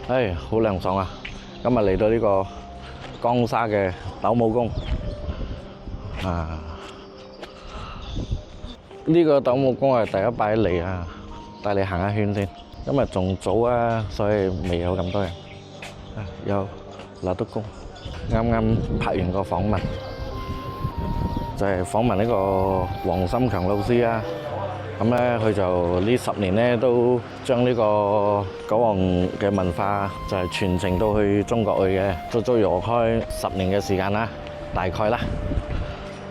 好涼爽啊！今日嚟到呢個江沙嘅斗武宮啊，呢個斗武宮係第一擺嚟啊，帶你行一圈先。今日仲早啊，所以未有咁多人。有立德宮，啱啱拍完個訪問，就係訪問呢個黃心強老師啊。咁咧，佢就呢10年咧都將呢個九皇嘅文化就係傳承到去中國去嘅，足足用開10年嘅時間啦，大概啦。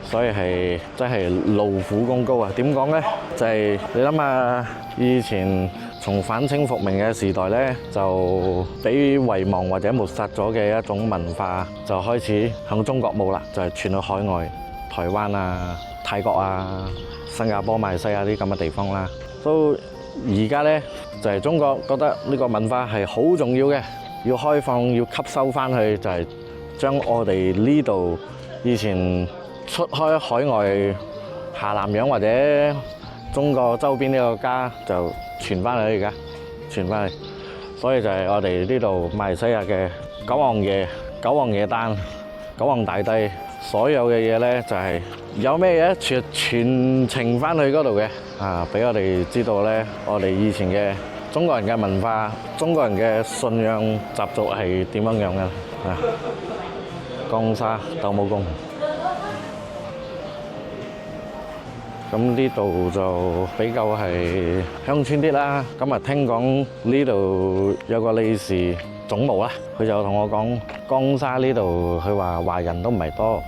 所以係真係勞苦功高啊！點講咧？就係你諗下，以前從反清復明嘅時代咧，就俾遺忘或者抹殺咗嘅一種文化，就開始響中國冇啦，就係傳到海外，台灣啊、泰國啊、新加坡、馬來西亞啲咁嘅地方啦。都而家咧就係中國覺得呢個文化係好重要嘅，要開放，要吸收翻去，就係將我哋呢度以前出開海外下南洋或者中國周邊呢個家就傳翻嚟，而家傳翻嚟，所以就係我哋呢度馬來西亞嘅九皇爺、九皇爺誕、九皇大帝，所有嘅嘢咧就係有咩嘢傳承翻去嗰度嘅啊，俾我哋知道咧，我哋以前嘅中國人嘅文化、中國人嘅信仰習俗係點樣樣嘅啊。江沙斗武宮。咁呢度就比較係鄉村啲啦。咁啊，聽講呢度有個理事總務啦，佢就同我講，江沙呢度佢話華人都唔係多，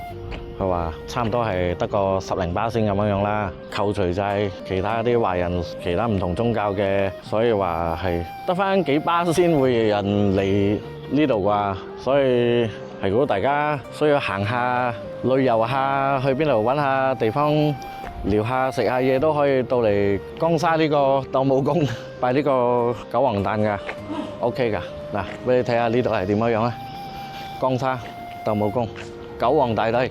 佢話差唔多係得個10%咁樣啦。扣除晒其他啲華人、其他唔同宗教嘅，所以話係得返幾巴先會有人嚟呢度啩。所以係如果大家需要行下、旅遊下，去邊度揾下地方聊下食下嘢都可以到嚟江沙呢個斗武宮拜呢個九皇誕㗎 ，OK 㗎。嗱，俾你睇下呢度係點樣樣啊？江沙斗武宮九皇大帝。